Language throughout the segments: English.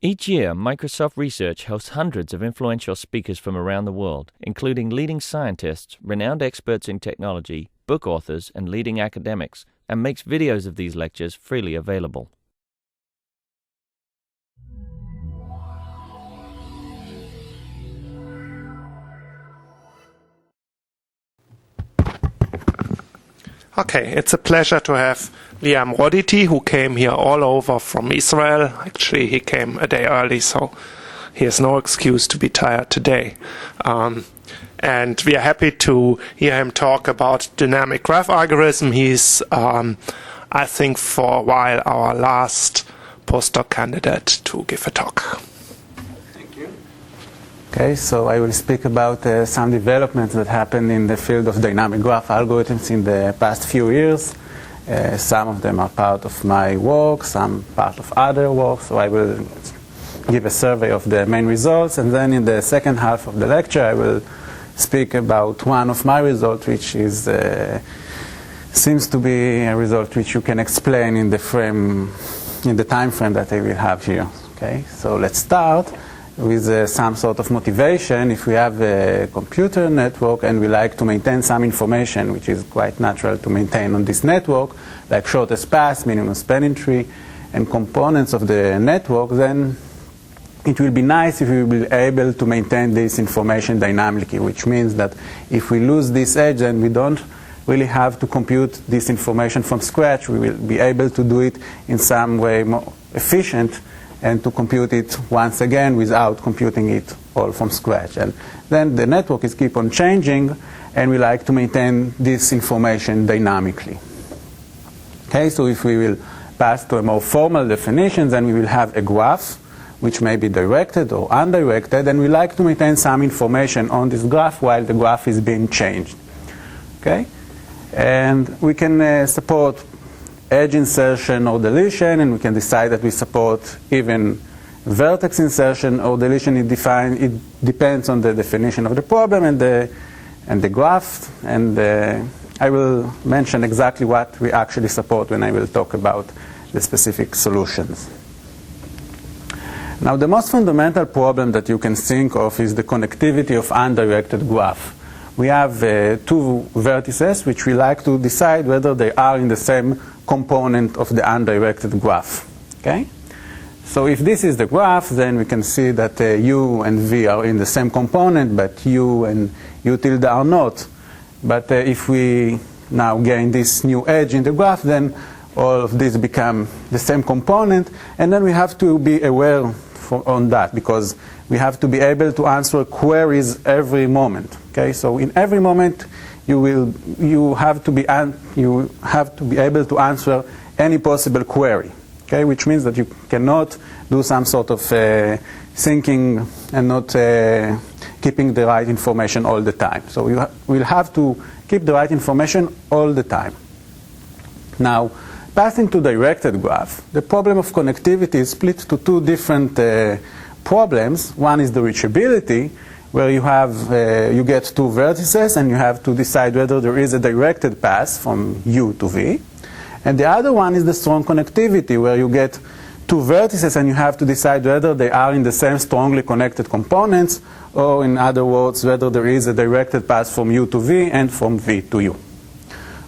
Each year, Microsoft Research hosts hundreds of influential speakers from around the world, including leading scientists, renowned experts in technology, book authors, and leading academics, and makes videos of these lectures freely available. Okay, it's a pleasure to have Liam Roditi, who came here all over from Israel. Actually, he came a day early, so he has no excuse to be tired today. And we are happy to hear him talk about dynamic graph algorithm. He's, I think, for a while our last postdoc candidate to give a talk. Okay, so I will speak about some developments that happened in the field of dynamic graph algorithms in the past few years. Some of them are part of my work, some part of other work, so I will give a survey of the main results, and then in the second half of the lecture I will speak about one of my results, which is seems to be a result which you can explain in the time frame that I will have here. Okay, so let's start with some sort of motivation. If we have a computer network and we like to maintain some information, which is quite natural to maintain on this network, like shortest path, minimum spanning tree, and components of the network, then it will be nice if we will be able to maintain this information dynamically, which means that if we lose this edge, then we don't really have to compute this information from scratch. We will be able to do it in some way more efficient and to compute it once again without computing it all from scratch. And then the network is keep on changing, and we like to maintain this information dynamically. Okay, so if we will pass to a more formal definition, then we will have a graph, which may be directed or undirected, and we like to maintain some information on this graph while the graph is being changed. Okay, and we can support edge insertion or deletion, and we can decide that we support even vertex insertion or deletion. It depends on the definition of the problem and the graph, and I will mention exactly what we actually support when I will talk about the specific solutions. Now, the most fundamental problem that you can think of is the connectivity of undirected graph. We have two vertices which we like to decide whether they are in the same component of the undirected graph. Okay? So if this is the graph, then we can see that u and v are in the same component, but u and u tilde are not. But if we now gain this new edge in the graph, then all of these become the same component, and then we have to be aware on that, because we have to be able to answer queries every moment. Okay, so in every moment you have to be able to answer any possible query. Okay, which means that you cannot do some sort of thinking and not keeping the right information all the time. So you will have to keep the right information all the time. Now, passing to directed graph, the problem of connectivity is split to two different problems. One is the reachability, where you get two vertices and you have to decide whether there is a directed path from u to v. And the other one is the strong connectivity, where you get two vertices and you have to decide whether they are in the same strongly connected components, or in other words, whether there is a directed path from u to v and from v to u.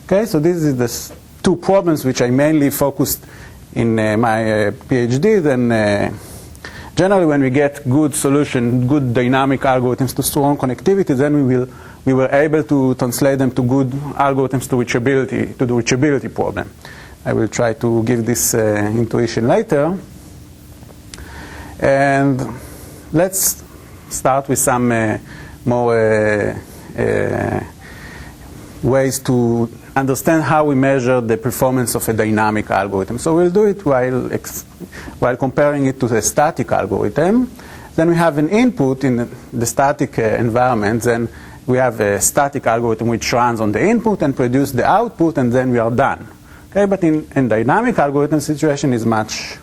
Okay, so this is the two problems which I mainly focused in my PhD. Then generally when we get good solution, good dynamic algorithms to strong connectivity, then we were able to translate them to good algorithms to the reachability problem. I will try to give this intuition later. And let's start with some more ways to understand how we measure the performance of a dynamic algorithm. So we'll do it while comparing it to a static algorithm. Then we have an input in the static environment. Then we have a static algorithm which runs on the input and produces the output, and then we are done. Okay, but in dynamic algorithm situation is much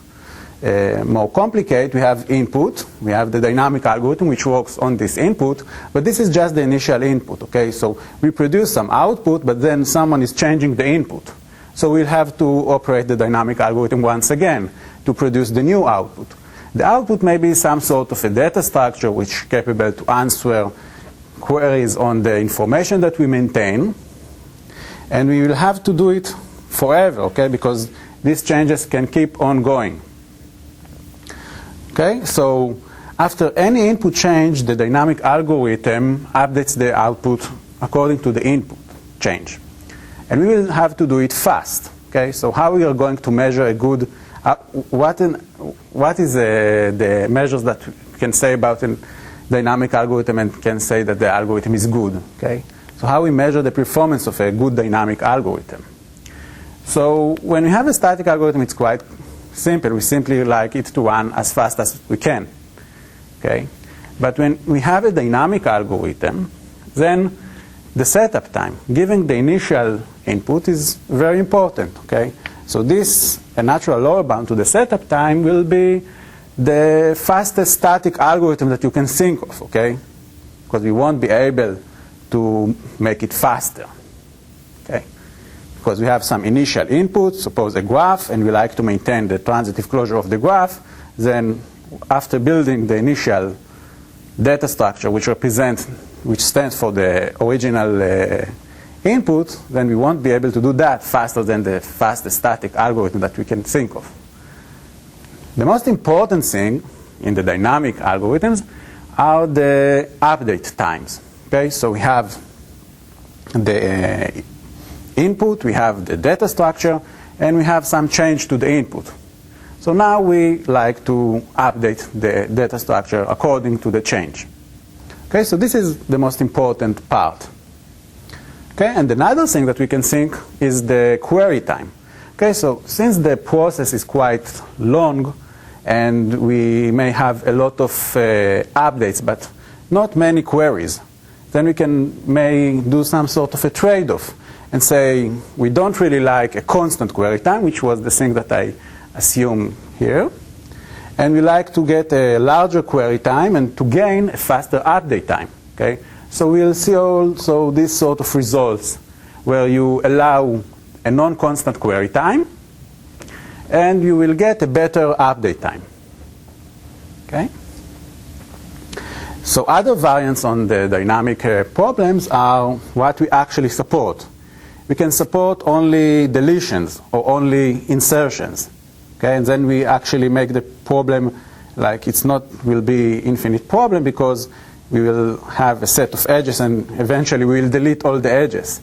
more complicated. We have input, we have the dynamic algorithm which works on this input, but this is just the initial input. Okay, so we produce some output, but then someone is changing the input. So we'll have to operate the dynamic algorithm once again to produce the new output. The output may be some sort of a data structure which is capable to answer queries on the information that we maintain. And we will have to do it forever, okay, because these changes can keep on going. Okay, so after any input change, the dynamic algorithm updates the output according to the input change. And we will have to do it fast. Okay, so how we are going to measure a good, what is the measures that we can say about a dynamic algorithm and can say that the algorithm is good? Okay, so how we measure the performance of a good dynamic algorithm? So when we have a static algorithm, it's quite simple. We simply like it to run as fast as we can. Okay, but when we have a dynamic algorithm, then the setup time, giving the initial input, is very important. Okay, so this, a natural lower bound to the setup time, will be the fastest static algorithm that you can think of. Okay, because we won't be able to make it faster. Okay, because we have some initial input, suppose a graph, and we like to maintain the transitive closure of the graph. Then, after building the initial data structure, which stands for the original input, then we won't be able to do that faster than the fastest static algorithm that we can think of. The most important thing in the dynamic algorithms are the update times. Okay, so we have the input, we have the data structure, and we have some change to the input. So now we like to update the data structure according to the change. Okay, so this is the most important part. Okay, and another thing that we can think is the query time. Okay, so since the process is quite long and we may have a lot of updates but not many queries, then we may do some sort of a trade-off and say we don't really like a constant query time, which was the thing that I assume here, and we like to get a larger query time and to gain a faster update time. Okay, so we'll see also this sort of results where you allow a non-constant query time and you will get a better update time. Okay, so other variants on the dynamic problems are what we actually support. We can support only deletions or only insertions. Okay, and then we actually make the problem like will be infinite problem because we will have a set of edges and eventually we will delete all the edges.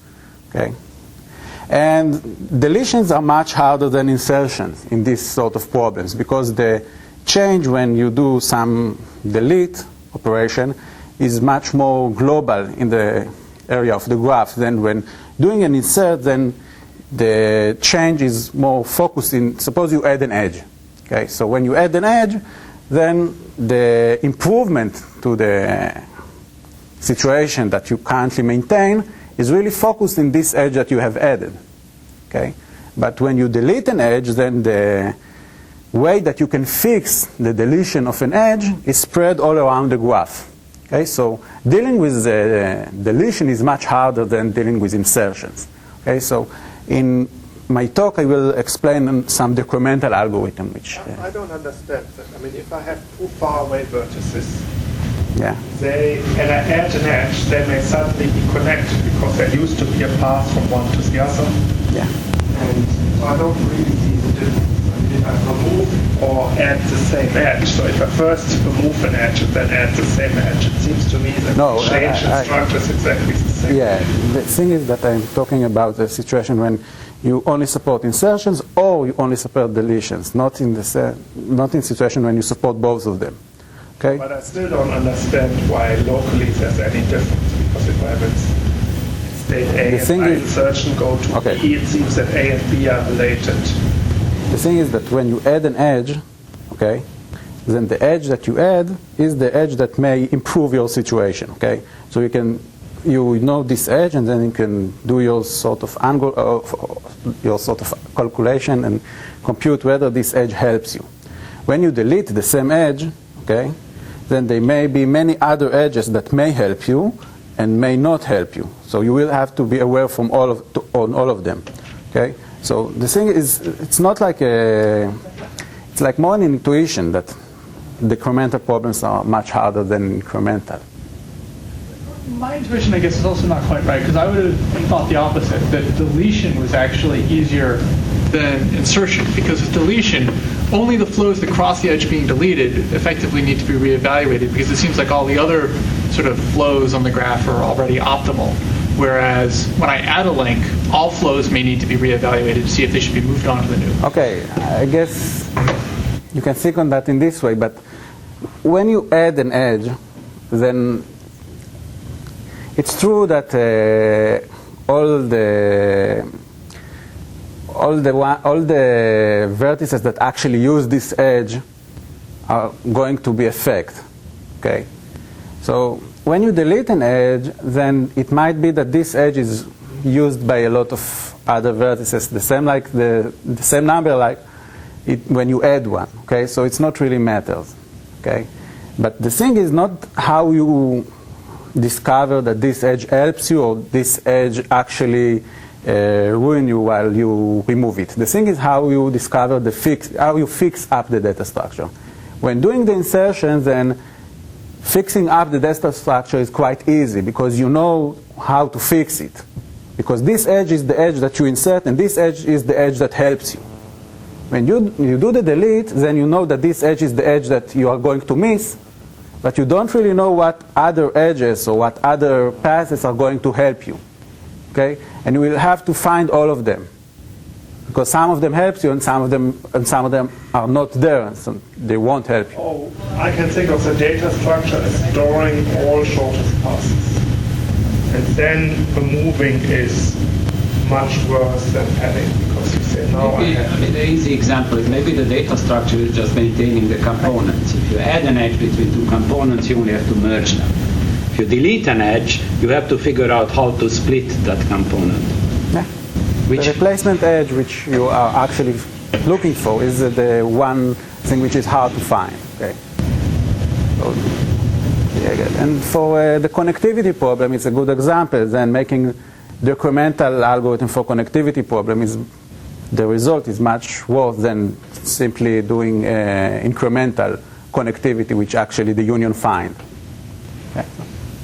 Okay, and deletions are much harder than insertions in this sort of problems because the change when you do some delete operation is much more global in the area of the graph than when doing an insert. Then the change is more focused in, suppose you add an edge. Okay, so when you add an edge, then the improvement to the situation that you currently maintain is really focused in this edge that you have added. Okay, but when you delete an edge, then the way that you can fix the deletion of an edge is spread all around the graph. Okay, so dealing with the deletion is much harder than dealing with insertions. Okay, so in my talk, I will explain some decremental algorithm. Which I don't understand that. I mean, if I have two faraway vertices, yeah, and I add an edge, they may suddenly be connected because there used to be a path from one to the other. Yeah. And I don't really see the difference. I mean, if I remove or add the same edge, so if I first remove an edge and then add the same edge, it seems to me that the change in structure is exactly the same. Yeah, the thing is that I'm talking about a situation when you only support insertions or you only support deletions, not in situation when you support both of them. Okay? But I still don't understand why locally there's any difference, because if I have state A and I insertion go to B, it seems that A and B are related. The thing is that when you add an edge, okay, then the edge that you add is the edge that may improve your situation. Okay, so you know this edge, and then you can do your sort of angle, your sort of calculation, and compute whether this edge helps you. When you delete the same edge, okay, then there may be many other edges that may help you and may not help you. So you will have to be aware from on all of them. Okay. So the thing is, it's not like it's like more an intuition that decremental problems are much harder than incremental. My intuition, I guess, is also not quite right, because I would have thought the opposite, that deletion was actually easier than insertion, because with deletion, only the flows that cross the edge being deleted effectively need to be reevaluated, because it seems like all the other sort of flows on the graph are already optimal. Whereas when I add a link, all flows may need to be reevaluated to see if they should be moved on to the new. Okay, I guess you can think on that in this way, but when you add an edge, then it's true that all the vertices that actually use this edge are going to be affected. Okay, so when you delete an edge, then it might be that this edge is used by a lot of other vertices, the same number like when you add one. Okay, so it's not really matters. Okay, but the thing is not how you discover that this edge helps you or this edge actually ruin you while you remove it. The thing is how you discover how you fix up the data structure. When doing the insertion, then fixing up the data structure is quite easy because you know how to fix it. Because this edge is the edge that you insert and this edge is the edge that helps you. When you do the delete, then you know that this edge is the edge that you are going to miss, but you don't really know what other edges or what other passes are going to help you. Okay? And you will have to find all of them. Because some of them help you and some of them are not there, and so they won't help you. Oh, I can think of the data structure as storing all shortest passes. And then removing is much worse than adding, because you say, no, I have. The easy example is maybe the data structure is just maintaining the components. If you add an edge between two components, you only have to merge them. If you delete an edge, you have to figure out how to split that component. Yeah. The replacement edge which you are actually looking for is the one thing which is hard to find. Okay. So, yeah, and for the connectivity problem, it's a good example. Then making decremental algorithm for connectivity problem the result is much worse than simply doing incremental connectivity, which actually the union find. Okay.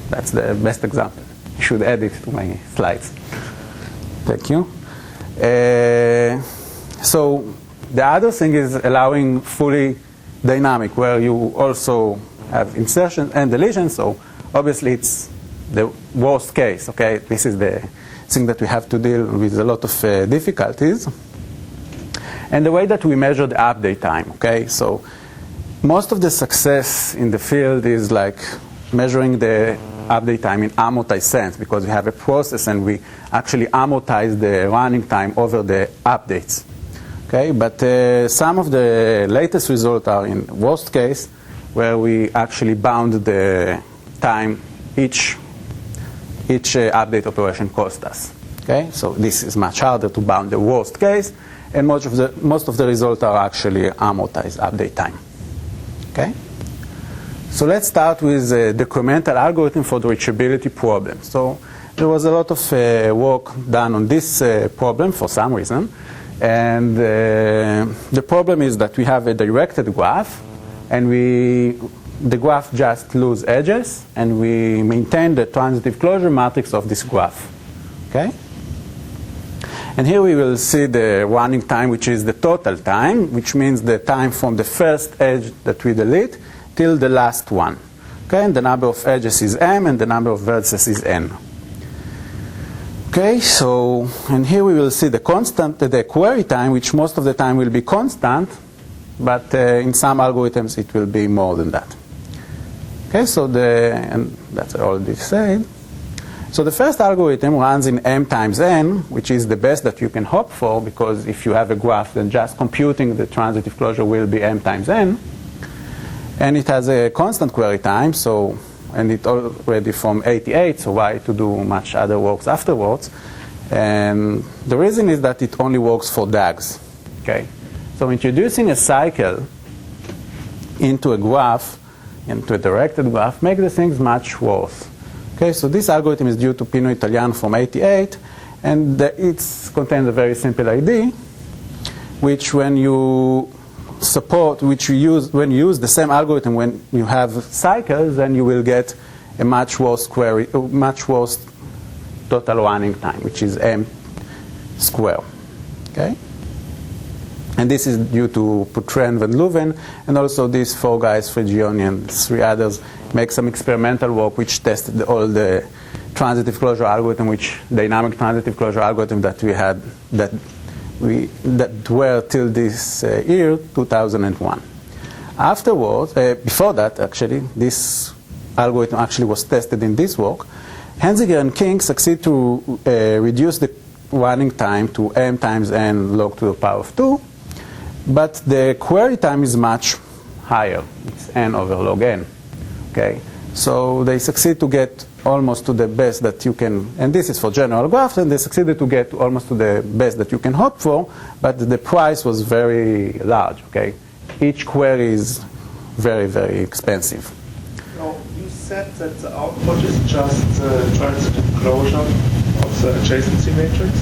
That's the best example. I should add it to my slides. Thank you. So the other thing is allowing fully dynamic, where you also have insertion and deletion. So obviously it's the worst case. Okay, this is the thing that we have to deal with a lot of difficulties. And the way that we measure the update time. Okay, so most of the success in the field is like measuring the update time in amortized sense, because we have a process and we actually amortize the running time over the updates. Okay, but some of the latest results are in worst case, where we actually bound the time each update operation cost us. Okay, so this is much harder to bound the worst case, and most of the results are actually amortized update time. Okay. So let's start with the decremental algorithm for the reachability problem. So there was a lot of work done on this problem for some reason. And the problem is that we have a directed graph, and the graph just loses edges, and we maintain the transitive closure matrix of this graph. Okay? And here we will see the running time, which is the total time, which means the time from the first edge that we delete till the last one. Okay, and the number of edges is m, and the number of vertices is n. Okay, so, and here we will see the constant, the query time, which most of the time will be constant, but in some algorithms it will be more than that. Okay, so and that's already said. So the first algorithm runs in m times n, which is the best that you can hope for, because if you have a graph, then just computing the transitive closure will be m times n. And it has a constant query time, so, and it's already from 88, so why to do much other works afterwards? And the reason is that it only works for DAGs. Okay, so introducing a cycle into a graph, into a directed graph, makes the things much worse. Okay, so this algorithm is due to Pino Italiano from 88, and it contains a very simple ID, which when you support, which you use when you use the same algorithm when you have cycles, then you will get a much worse query, much worse total running time, which is m square. Okay? And this is due to Poutrin, Van Leuven, and also these 4 guys, Frigioni and 3 others, make some experimental work which tested all the transitive closure algorithm, which dynamic transitive closure algorithm that we had that were till this year, 2001. Afterwards, before that, actually, this algorithm actually was tested in this work. Henziger and King succeed to reduce the running time to m times n log to the power of 2, but the query time is much higher. It's n over log n. Okay, so they succeed to get almost to the best that you can, and this is for general graphs, and they succeeded to get almost to the best that you can hope for, but the price was very large. Okay, each query is very, very expensive. No, you said that the output is just the transitive closure of the adjacency matrix.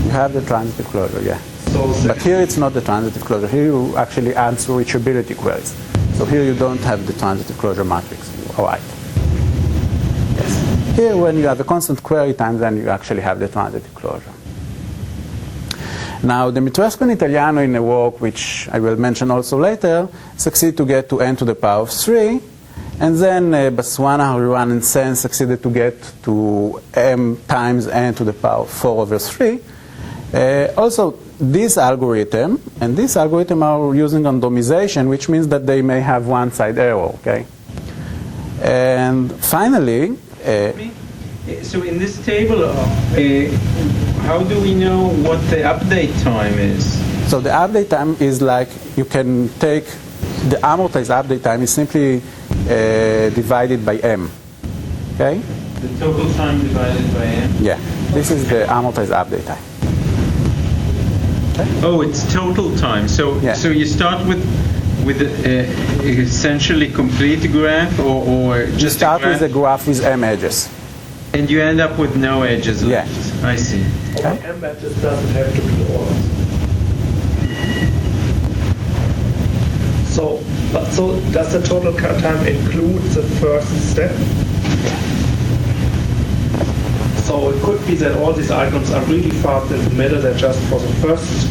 You have the transitive closure, yeah. So but here it's not the transitive closure. Here you actually answer reachability queries. So here you don't have the transitive closure matrix. All right. Yes. Here, when you have a constant query time, then you actually have the transitive closure. Now, Dimitrescu and Italiano, in a work which I will mention also later, succeed to get to n to the power of 3. And then Baswana, Hariran, and Sen succeeded to get to m times n to the power of 4 over 3. Also, this algorithm and this algorithm are using randomization, which means that they may have one-side error. Okay. And finally, so in this table, how do we know what the update time is? So the update time is like you can take the amortized update time is simply divided by m. Okay. The total time divided by m. Yeah. This is the amortized update time. Okay. Oh, it's total time. So yeah. So you start with essentially complete graph, or just you start with a graph with m edges, and you end up with no edges left. Yeah. I see. Okay. M edges doesn't have to be ordered. So does the total time include the first step? So it could be that all these items are really fast in the middle, they're just for the first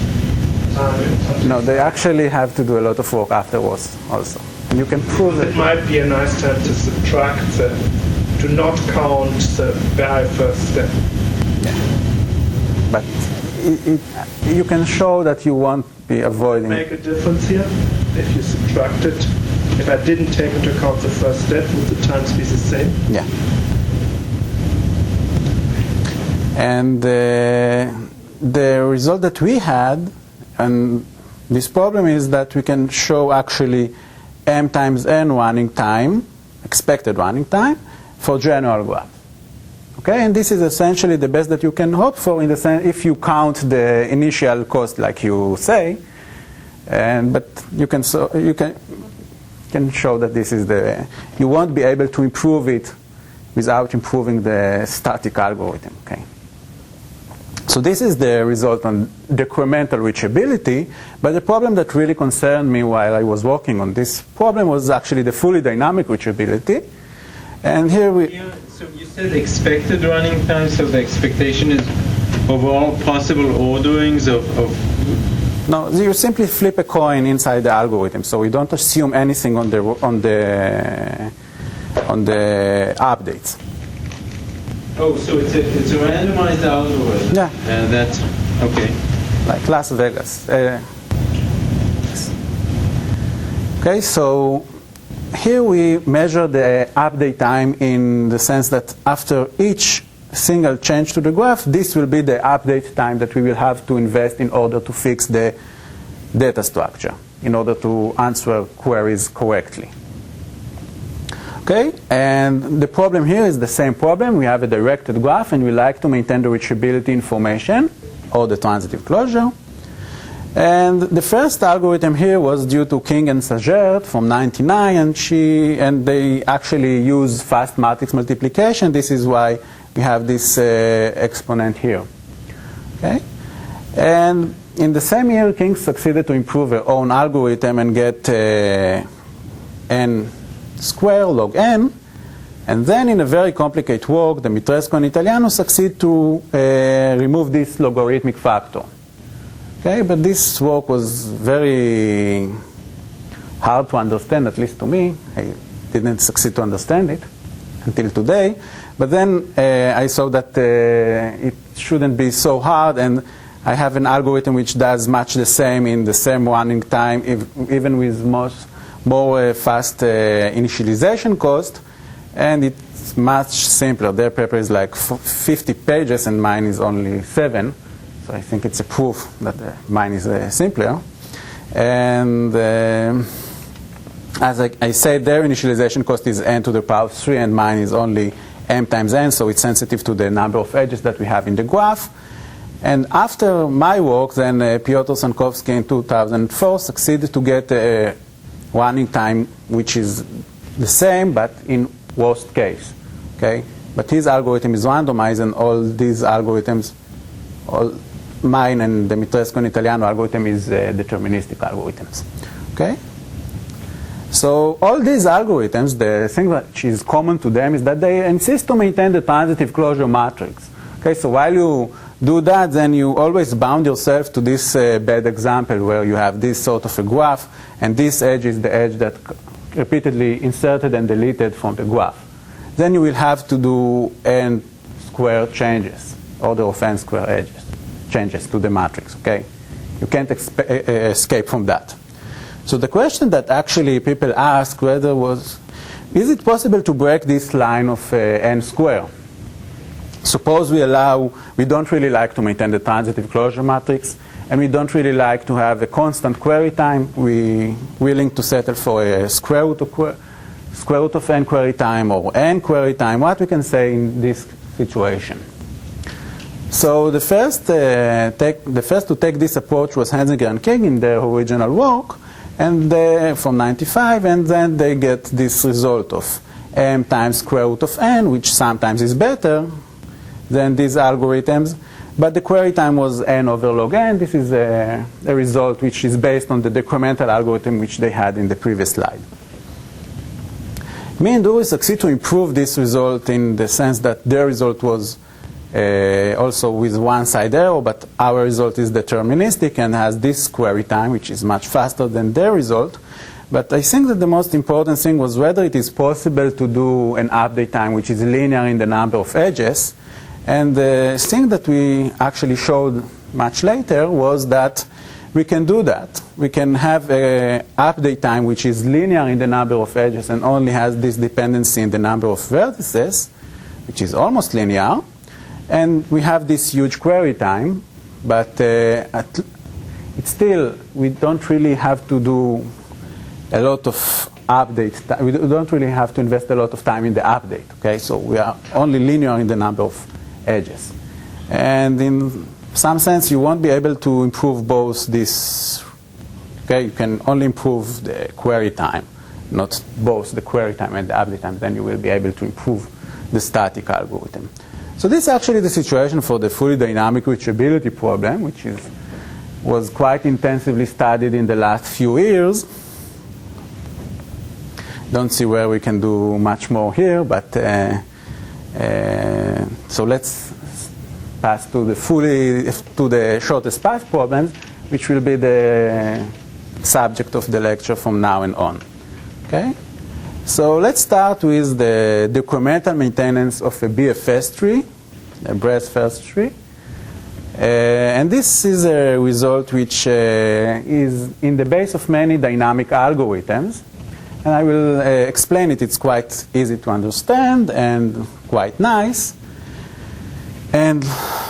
time. No, they actually have to do a lot of work afterwards also. And you can prove it. It might be a nice time to subtract to not count the very first step. Yeah. But you can show that you won't be avoiding. Make a difference here if you subtract it. If I didn't take into account the first step, would the times be the same? Yeah. And the result that we had, and this problem is that we can show actually m times n running time, expected running time, for general graph. Okay, and this is essentially the best that you can hope for in the sense if you count the initial cost, like you say, but you can show that this is you won't be able to improve it without improving the static algorithm. Okay. So this is the result on decremental reachability, but the problem that really concerned me while I was working on this problem was actually the fully dynamic reachability. And here so you said expected running time, so the expectation is of all possible orderings of No, you simply flip a coin inside the algorithm, so we don't assume anything on the updates. Oh, so it's a randomized algorithm. Yeah. That's okay. Like Las Vegas. Okay, so here we measure the update time in the sense that after each single change to the graph, this will be the update time that we will have to invest in order to fix the data structure, in order to answer queries correctly. Okay, and the problem here is the same problem. We have a directed graph, and we like to maintain the reachability information, or the transitive closure. And the first algorithm here was due to King and Sagert from '99, and they actually use fast matrix multiplication. This is why we have this exponent here. Okay, and in the same year, King succeeded to improve her own algorithm and get n square log n. And then in a very complicated work, Dimitrescu and Italiano succeed to remove this logarithmic factor. Okay, but this work was very hard to understand, at least to me. I didn't succeed to understand it until today. But then I saw that it shouldn't be so hard, and I have an algorithm which does much the same in the same running time, even with more fast initialization cost, and it's much simpler. Their paper is like 50 pages, and mine is only 7. So I think it's a proof that mine is simpler. And as I said, their initialization cost is n to the power of 3, and mine is only m times n, so it's sensitive to the number of edges that we have in the graph. And after my work, then Piotr Sankowski in 2004 succeeded to get a running time which is the same, but in worst case. Okay? But his algorithm is randomized, and all these algorithms, mine and Dimitrescu and Italiano algorithm is deterministic algorithms. Okay? So all these algorithms, the thing which is common to them is that they insist to maintain the transitive closure matrix. Okay, so while you do that, then you always bound yourself to this bad example where you have this sort of a graph, and this edge is the edge that repeatedly inserted and deleted from the graph. Then you will have to do n square changes, order of n square edges, changes to the matrix. Okay, you can't escape from that. So the question that actually people ask is it possible to break this line of n square? Suppose we don't really like to maintain the transitive closure matrix, and we don't really like to have a constant query time. We're willing to settle for a square root of n query time or n query time. What we can say in this situation? So the first to take this approach was Henzinger and King in their original work, and from 95, and then they get this result of m times square root of n, which sometimes is better than these algorithms, but the query time was n over log n. This is a result which is based on the decremental algorithm which they had in the previous slide. Me and Uri succeed to improve this result in the sense that their result was also with one side error, but our result is deterministic and has this query time, which is much faster than their result. But I think that the most important thing was whether it is possible to do an update time which is linear in the number of edges. And the thing that we actually showed much later was that we can do that. We can have an update time which is linear in the number of edges and only has this dependency in the number of vertices, which is almost linear. And we have this huge query time, but it's still, we don't really have to do a lot of updates. We don't really have to invest a lot of time in the update. Okay, so we are only linear in the number of edges. And in some sense, you won't be able to improve both this. Okay, you can only improve the query time, not both the query time and the update time. Then you will be able to improve the static algorithm. So this is actually the situation for the fully dynamic reachability problem, which was quite intensively studied in the last few years. Don't see where we can do much more here, but so let's pass to the shortest path problems, which will be the subject of the lecture from now and on. Okay. So let's start with the decremental maintenance of a BFS tree, a breadth-first tree. And this is a result which is in the base of many dynamic algorithms. And I will explain it. It's quite easy to understand and quite nice. And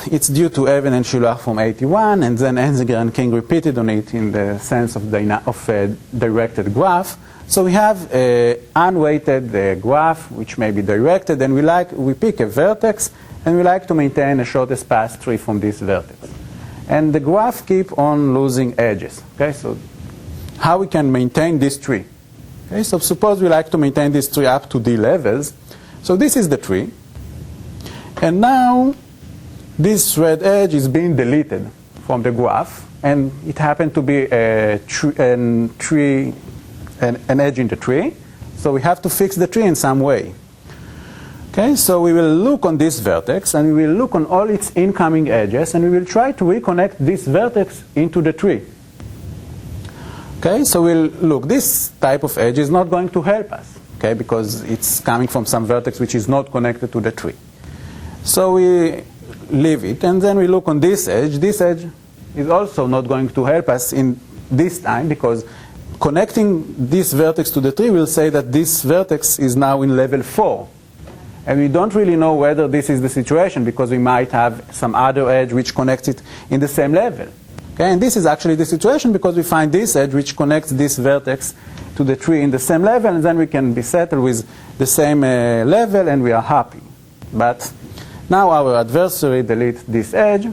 it's due to Even and Shulach from 81, and then Henzinger and King repeated on it in the sense of a directed graph. So we have an unweighted graph, which may be directed, and we pick a vertex, and we like to maintain a shortest path tree from this vertex. And the graph keep on losing edges. Okay, so how we can maintain this tree? Okay, so suppose we like to maintain this tree up to D levels. So this is the tree. And now this red edge is being deleted from the graph, and it happened to be an edge in the tree. So we have to fix the tree in some way. Okay, so we will look on this vertex, and we will look on all its incoming edges, and we will try to reconnect this vertex into the tree. Okay, so we'll look. This type of edge is not going to help us, okay, because it's coming from some vertex which is not connected to the tree. So we leave it, and then we look on this edge. This edge is also not going to help us in this time, because connecting this vertex to the tree will say that this vertex is now in level 4. And we don't really know whether this is the situation, because we might have some other edge which connects it in the same level. Okay? And this is actually the situation, because we find this edge which connects this vertex to the tree in the same level, and then we can be settled with the same level, and we are happy. But now our adversary deletes this edge.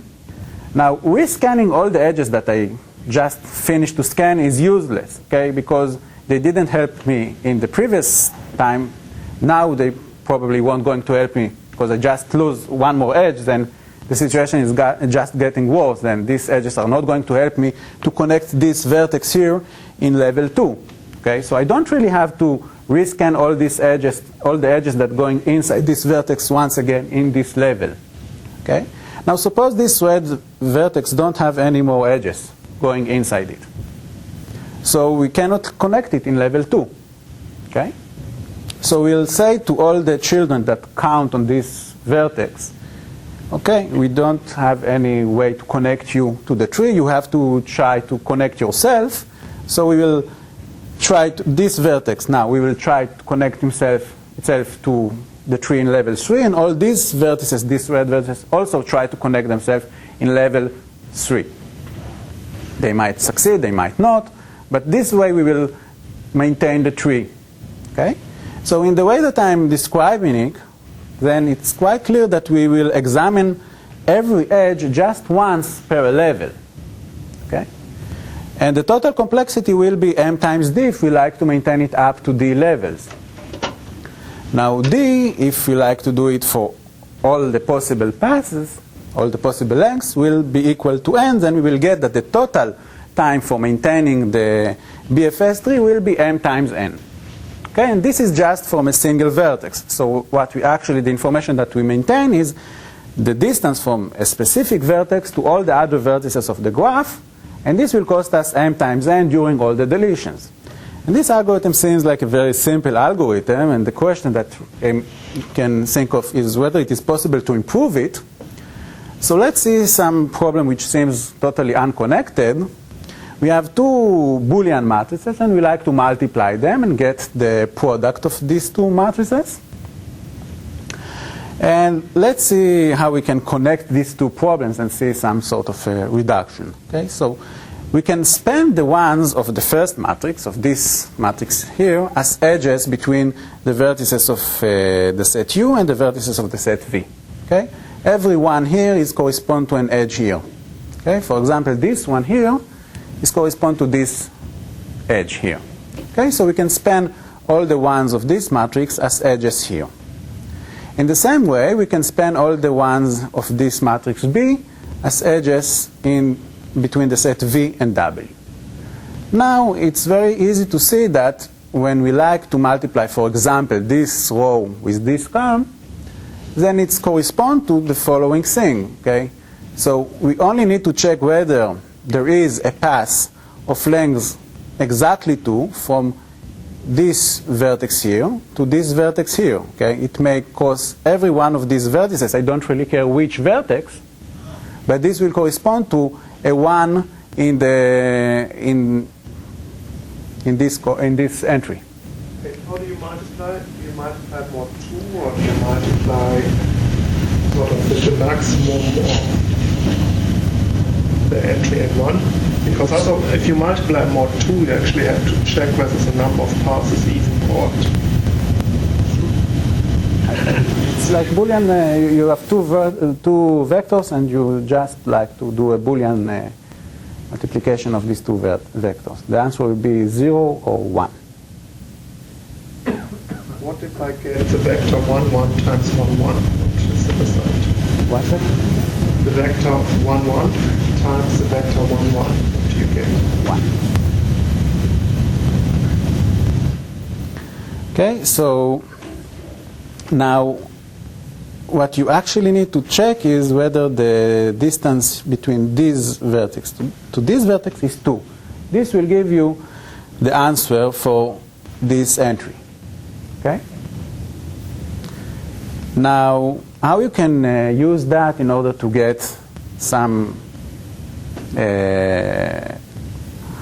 Now, rescanning all the edges that I just finished to scan is useless, okay, because they didn't help me in the previous time. Now they probably won't going to help me, because I just lose one more edge, then the situation is just getting worse. Then these edges are not going to help me to connect this vertex here in level 2. Okay, so I don't really have to rescan all these edges, all the edges that going inside this vertex once again in this level. Okay, now suppose this red vertex don't have any more edges going inside it, so we cannot connect it in level 2. Okay. So we'll say to all the children that count on this vertex, okay, we don't have any way to connect you to the tree. You have to try to connect yourself. So we will try this vertex. Now we will try to connect itself to the tree in level 3, and all these vertices, these red vertices, also try to connect themselves in level 3. They might succeed, they might not, but this way we will maintain the tree. Okay? So in the way that I'm describing it, then it's quite clear that we will examine every edge just once per level. Okay? And the total complexity will be m times d if we like to maintain it up to d levels. Now d, if we like to do it for all the possible passes, all the possible lengths, will be equal to n, then we will get that the total time for maintaining the BFS tree will be m times n. Okay, and this is just from a single vertex. So what we actually, the information that we maintain is the distance from a specific vertex to all the other vertices of the graph, and this will cost us m times n during all the deletions. And this algorithm seems like a very simple algorithm, and the question that you can think of is whether it is possible to improve it. So let's see some problem which seems totally unconnected. We have two Boolean matrices, and we like to multiply them and get the product of these two matrices. And let's see how we can connect these two problems and see some sort of a reduction. Okay, so we can span the ones of the first matrix, of this matrix here, as edges between the vertices of the set U and the vertices of the set V. Okay? Every one here is correspond to an edge here. Okay? For example, this one here is correspond to this edge here. Okay? So we can span all the ones of this matrix as edges here. In the same way, we can span all the ones of this matrix B as edges in between the set V and W. Now, it's very easy to see that when we like to multiply, for example, this row with this column, then it's correspond to the following thing. Okay? So we only need to check whether there is a path of length exactly 2 from this vertex here to this vertex here. Okay? It may cross every one of these vertices. I don't really care which vertex, but this will correspond to a 1 in this entry. Okay, how do you multiply? Do you multiply mod 2, or do you multiply sort of with the maximum of the entry at 1? Because also, if you multiply mod 2, you actually have to check whether the number of paths is even odd. It's like Boolean, you have two vectors, and you just like to do a Boolean multiplication of these two vectors. The answer will be 0 or 1. What if I get the vector 1, 1 times 1, 1? Which is the result? What's it? the vector 1, 1 times the vector 1, 1. What do you get? 1. Okay, so now what you actually need to check is whether the distance between this vertex to this vertex is 2. This will give you the answer for this entry. Okay? Now, how you can use that in order to get some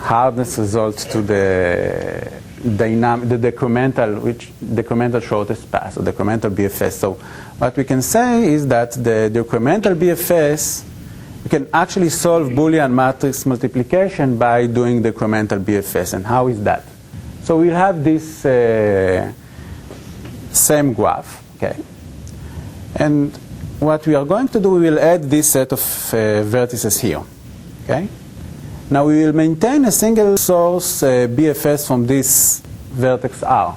hardness results to the decremental shortest path, or decremental BFS. So what we can say is that the decremental BFS, we can actually solve Boolean matrix multiplication by doing decremental BFS. And how is that? So we'll have this same graph, okay? And what we are going to do, we will add this set of vertices here, okay? Now we will maintain a single source BFS from this vertex R.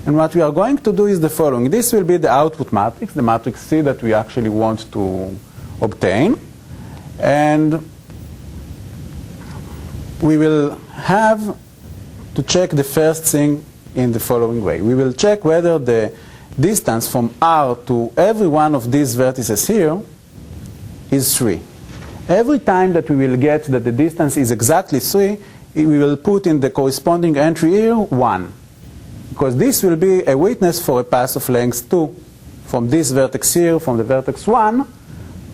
And what we are going to do is the following. This will be the output matrix, the matrix C that we actually want to obtain. And we will have to check the first thing in the following way. We will check whether the distance from R to every one of these vertices here is 3. Every time that we will get that the distance is exactly 3, we will put in the corresponding entry here 1. Because this will be a witness for a path of length 2 from this vertex here, from the vertex 1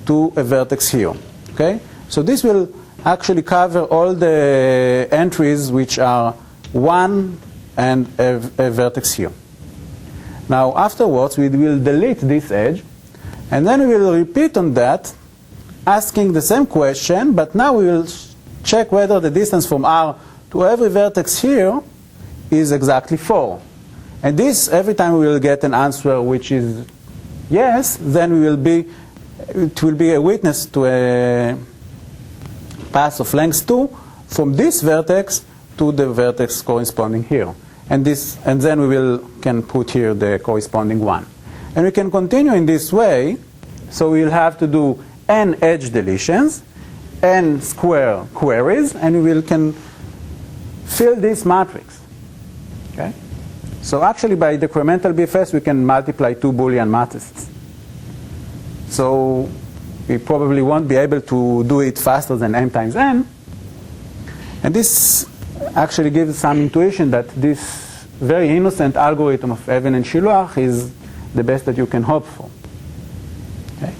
to a vertex here. Okay? So this will actually cover all the entries which are 1 and a vertex here. Now afterwards we will delete this edge, and then we will repeat on that, asking the same question, but now we will check whether the distance from R to every vertex here is exactly 4. And this, every time we will get an answer which is yes, then it will be a witness to a path of length 2 from this vertex to the vertex corresponding here. And then we can put here the corresponding 1. And we can continue in this way. So we will have to do n edge deletions, n square queries, and we can fill this matrix. Okay? So actually by decremental BFS we can multiply 2 Boolean matrices. So we probably won't be able to do it faster than m times n. And this actually gives some intuition that this very innocent algorithm of Even and Shiluach is the best that you can hope for. Okay.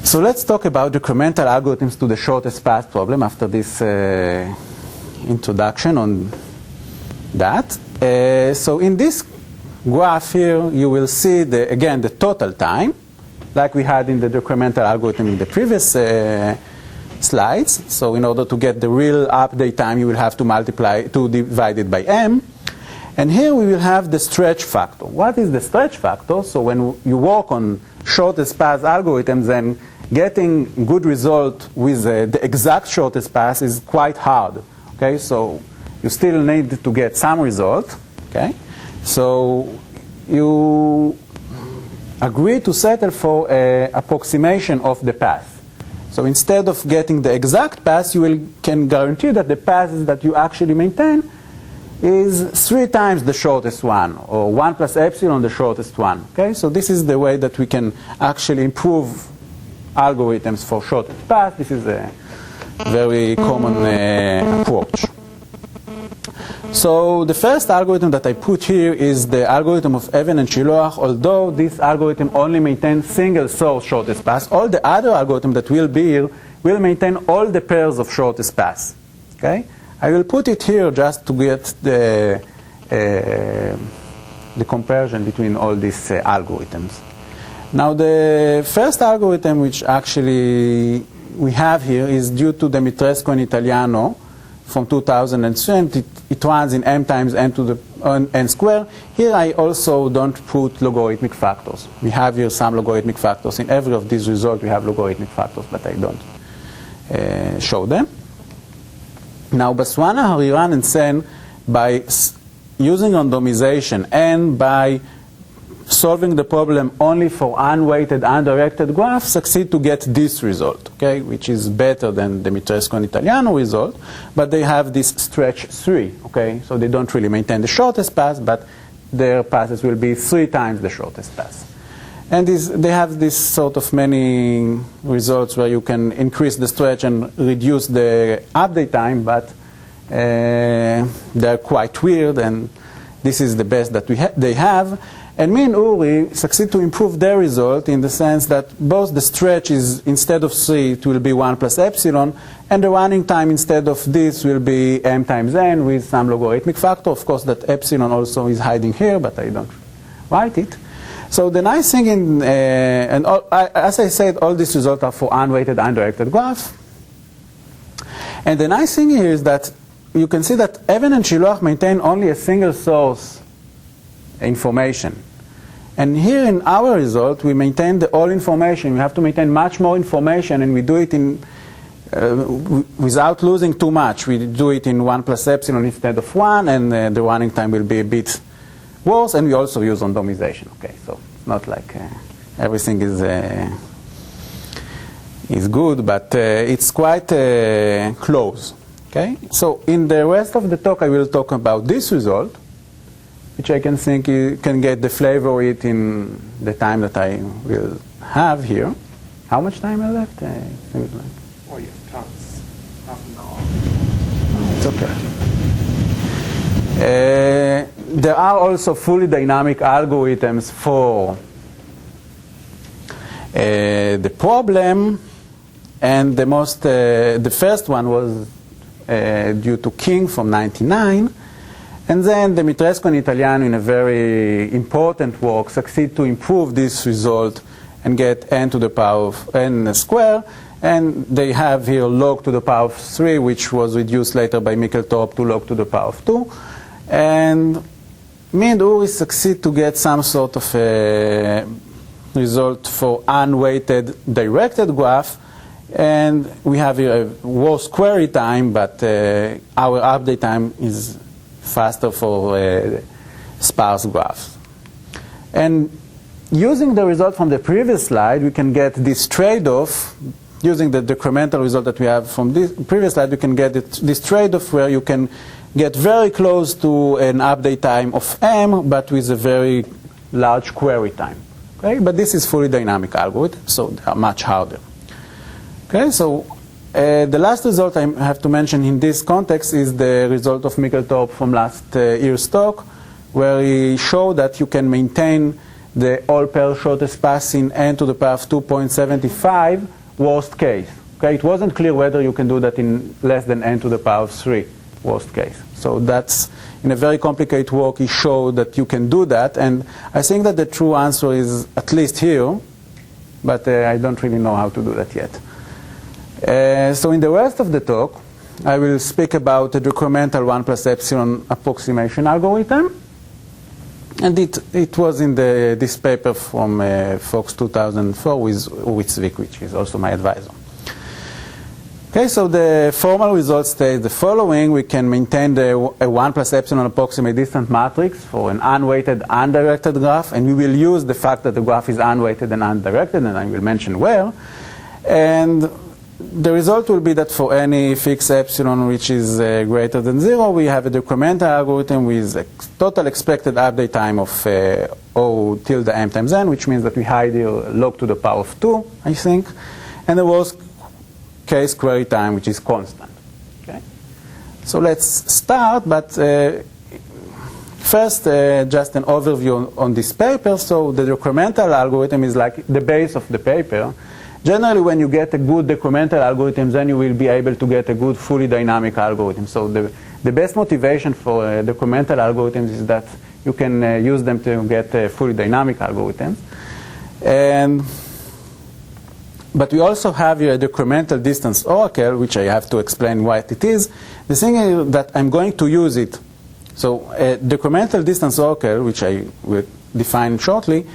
So let's talk about decremental algorithms to the shortest path problem after this introduction on that. So in this graph here, you will see, again, the total time, like we had in the decremental algorithm in the previous slides. So in order to get the real update time, you will have to divide it by m. And here we will have the stretch factor. What is the stretch factor? So when you work on shortest path algorithms, then getting good result with the exact shortest path is quite hard. Okay, so you still need to get some result. Okay, so you agree to settle for an approximation of the path. So instead of getting the exact path, you can guarantee that the path that you actually maintain is 3 times the shortest one, or 1 plus epsilon the shortest one. Okay, so this is the way that we can actually improve algorithms for shortest path. This is a very common approach. So the first algorithm that I put here is the algorithm of Even and Shiluach, although this algorithm only maintains single source shortest path. All the other algorithms that will be here will maintain all the pairs of shortest paths. Okay? I will put it here just to get the comparison between all these algorithms. Now the first algorithm which actually we have here is due to Dimitrescu and Italiano from 2003, and it runs in m times n to the n square. Here I also don't put logarithmic factors. We have here some logarithmic factors. In every of these results we have logarithmic factors, but I don't show them. Now Baswana, Hariran, and Sen, by using randomization and by solving the problem only for unweighted, undirected graph succeed to get this result, okay, which is better than the Mitrescu-Italiano result, but they have this stretch 3, okay, so they don't really maintain the shortest path, but their passes will be 3 times the shortest path. And they have this sort of many results where you can increase the stretch and reduce the update time, but they're quite weird, and this is the best that they have. And me and Uri succeed to improve their result in the sense that both the stretch is, instead of 3, it will be 1 plus epsilon, and the running time instead of this will be m times n with some logarithmic factor. Of course, that epsilon also is hiding here, but I don't write it. So the nice thing, as I said, all these results are for unweighted, undirected graph. And the nice thing here is that you can see that Even and Shiloach maintain only a single source information. And here in our result, we maintain the all information. We have to maintain much more information, and we do it in without losing too much. We do it in 1 plus epsilon instead of 1, and the running time will be a bit worse, and we also use randomization. Okay, so it's not like everything is good, but it's quite close. Okay, so in the rest of the talk, I will talk about this result, which I can think you can get the flavor of it in the time that I will have here. How much time I left? Oh, you have tons. Half an hour. It's okay. There are also fully dynamic algorithms for the problem, and the first one was due to King from 1999. And then the Mitrescu and Italiano, in a very important work, succeed to improve this result and get n to the power of n square. And they have here log to the power of 3, which was reduced later by Mikkel-Torp to log to the power of 2. And me and Uri succeed to get some sort of a result for unweighted directed graph. And we have here a worse query time, but our update time is faster for sparse graphs. And using the result from the previous slide, we can get this trade-off. Using the decremental result that we have from this previous slide, we can get this trade-off where you can get very close to an update time of m, but with a very large query time. Okay? But this is fully dynamic algorithm, so they are much harder. Okay, so the last result I have to mention in this context is the result of Mikkel-Torp from last year's talk, where he showed that you can maintain the all-pair shortest path in n to the power of 2.75 worst case. Okay, it wasn't clear whether you can do that in less than n to the power of 3 worst case. So that's, in a very complicated work, he showed that you can do that, and I think that the true answer is at least here, but I don't really know how to do that yet. So in the rest of the talk, I will speak about the decremental 1 plus epsilon approximation algorithm. And it was in this paper from FOCS 2004 with Uri Tzvik, which is also my advisor. Okay, so the formal results state the following. We can maintain a 1 plus epsilon approximate distance matrix for an unweighted, undirected graph. And we will use the fact that the graph is unweighted and undirected, and I will mention where. And the result will be that for any fixed epsilon which is greater than 0, we have a decremental algorithm with a total expected update time of O tilde m times n, which means that we hide here log to the power of 2, I think, and the worst case query time, which is constant. Okay? So let's start, but first just an overview on this paper. So the decremental algorithm is like the base of the paper. Generally, when you get a good decremental algorithm, then you will be able to get a good fully dynamic algorithm. So the best motivation for decremental algorithms is that you can use them to get fully dynamic algorithms. But we also have here a decremental distance oracle, which I have to explain what it is. The thing is that I'm going to use it. So a decremental distance oracle, which I will define shortly,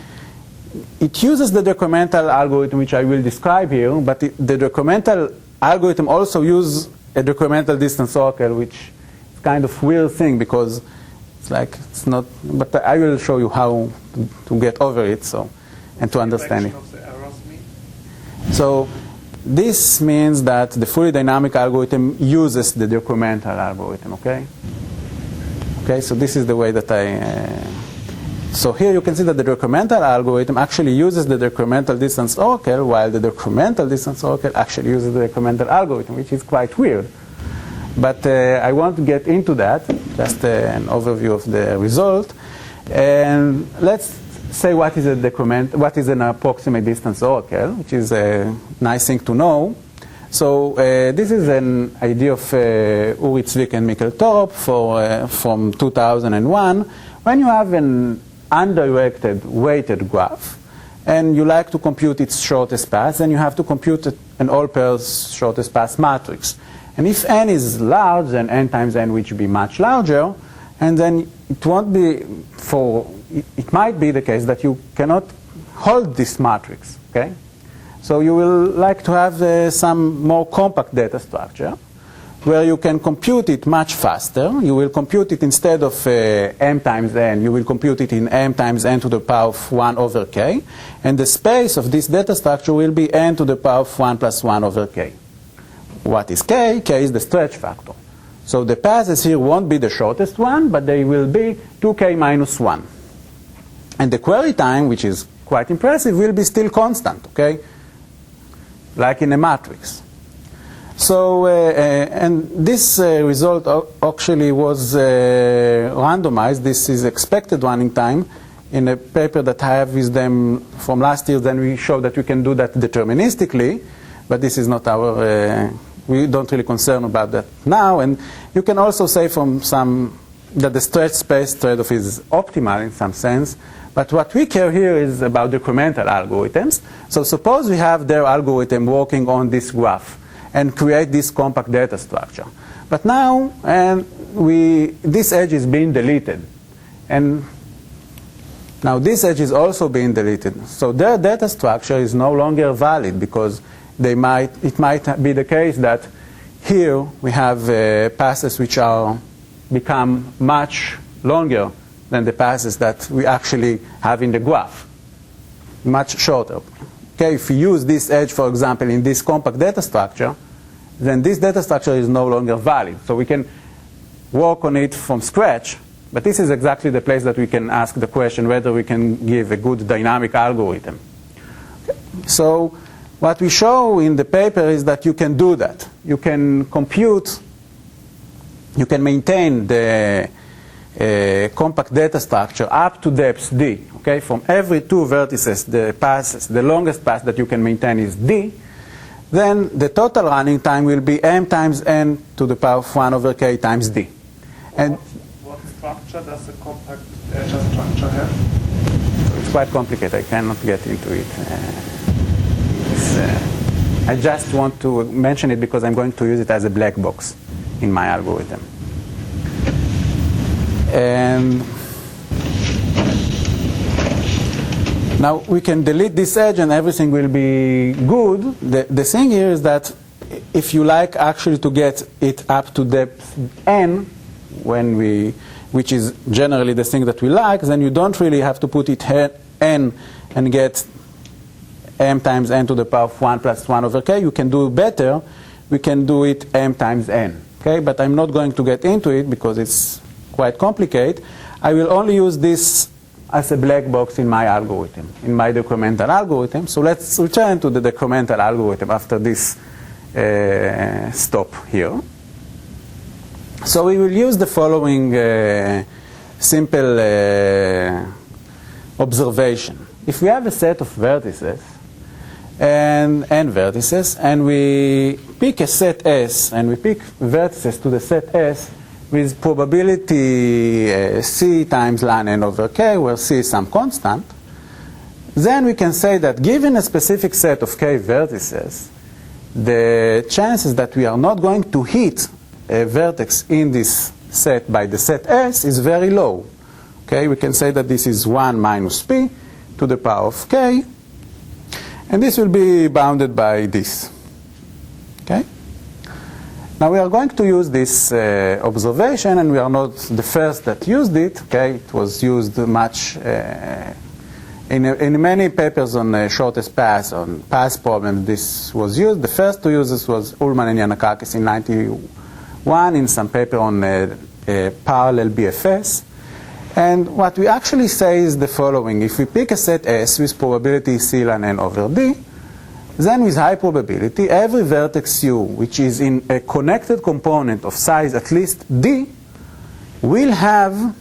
it uses the decremental algorithm, which I will describe here, but the decremental algorithm also uses a decremental distance oracle, which is kind of weird thing because It's like it's not, but I will show you how to get over it, so, and to understand it. So this means that the fully dynamic algorithm uses the decremental algorithm, okay? Okay, so this is the way that so here you can see that the decremental algorithm actually uses the decremental distance oracle, while the decremental distance oracle actually uses the decremental algorithm, which is quite weird. But I want to get into that, just an overview of the result. And let's say what is a decrement, what is an approximate distance oracle, which is a nice thing to know. So this is an idea of Uri Zwick and Mikkel Torp from 2001. When you have an undirected weighted graph, and you like to compute its shortest path, then you have to compute an all pairs shortest path matrix. And if n is large, then n times n which will be much larger, and then it won't be it might be the case that you cannot hold this matrix, okay? So you will like to have some more compact data structure where you can compute it much faster. You will compute it instead of m times n, you will compute it in m times n to the power of 1 over k. And the space of this data structure will be n to the power of 1 plus 1 over k. What is k? K is the stretch factor. So the passes here won't be the shortest one, but they will be 2k minus 1. And the query time, which is quite impressive, will be still constant, okay? Like in a matrix. So, and this result actually was randomized. This is expected running time in a paper that I have with them from last year. Then we showed that we can do that deterministically, but this is not our, we don't really concern about that now. And you can also say from some that the stretch space trade-off is optimal in some sense. But what we care here is about decremental algorithms. So suppose we have their algorithm working on this graph and create this compact data structure. But now this edge is being deleted. And now this edge is also being deleted. So their data structure is no longer valid because it might be the case that here we have passes which become much longer than the passes that we actually have in the graph, much shorter. Okay, if we use this edge, for example, in this compact data structure, then this data structure is no longer valid. So we can work on it from scratch, but this is exactly the place that we can ask the question whether we can give a good dynamic algorithm. Okay. So what we show in the paper is that you can do that. You can compute, you can maintain the compact data structure up to depth d. Okay, from every two vertices, the longest path that you can maintain is d. Then the total running time will be m times n to the power of 1 over k times d. And what structure does the compact data structure have? It's quite complicated. I cannot get into it. I just want to mention it because I'm going to use it as a black box in my algorithm. And now we can delete this edge and everything will be good. The thing here is that if you like actually to get it up to depth n, which is generally the thing that we like, then you don't really have to put it n and get m times n to the power of 1 plus 1 over k. You can do better. We can do it m times n. Okay, but I'm not going to get into it because it's quite complicated. I will only use this as a black box in my algorithm, in my decremental algorithm. So let's return to the decremental algorithm after this stop here. So we will use the following simple observation. If we have a set of vertices and n vertices, and we pick a set S, and we pick vertices to the set S with probability C times ln n over k, where C is some constant, then we can say that given a specific set of k vertices, the chances that we are not going to hit a vertex in this set by the set S is very low. Okay, we can say that this is 1 minus p to the power of k, and this will be bounded by this. Okay? Now we are going to use this observation, and we are not the first that used it. Okay, it was used much in many papers on shortest path, on path problems. This was used. The first to use this was Ullman and Yanakakis in '91 in some paper on parallel BFS. And what we actually say is the following: if we pick a set S with probability C ln n over D, then with high probability, every vertex U, which is in a connected component of size at least D, will have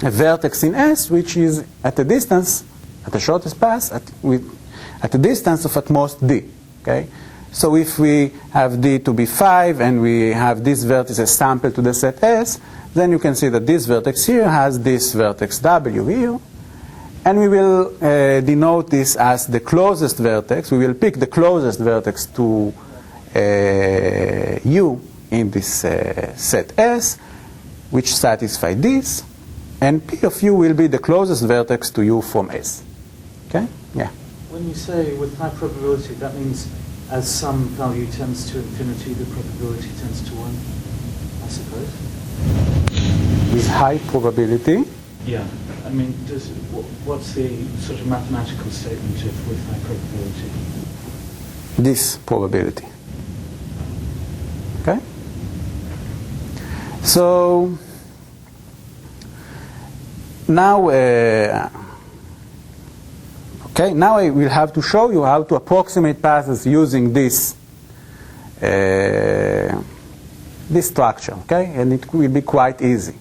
a vertex in S, which is at a distance, at the shortest path, at a distance of at most D. Okay? So if we have D to be 5, and we have this vertex as sample to the set S, then you can see that this vertex here has this vertex W here. And we will denote this as the closest vertex. We will pick the closest vertex to U in this set S, which satisfy this. And P of U will be the closest vertex to U from S. Okay? Yeah. When you say with high probability, that means as some value tends to infinity, the probability tends to 1, I suppose? With high probability? Yeah. I mean, what's the sort of mathematical statement of with high probability? This probability. Okay? So now, now I will have to show you how to approximate paths using this this structure. Okay, and it will be quite easy.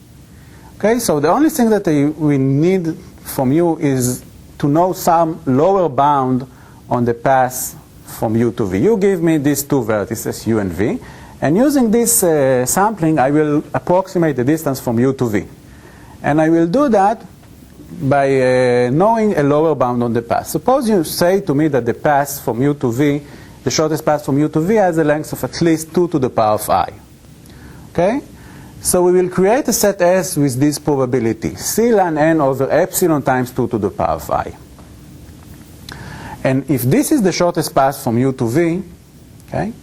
Okay, so the only thing that we need from you is to know some lower bound on the path from U to V. You give me these two vertices, U and V, and using this sampling, I will approximate the distance from U to V. And I will do that by knowing a lower bound on the path. Suppose you say to me that the path from U to V, the shortest path from U to V, has a length of at least 2 to the power of I. Okay? So we will create a set S with this probability, C ln n over epsilon times 2 to the power of I. And if this is the shortest path from U to V, okay,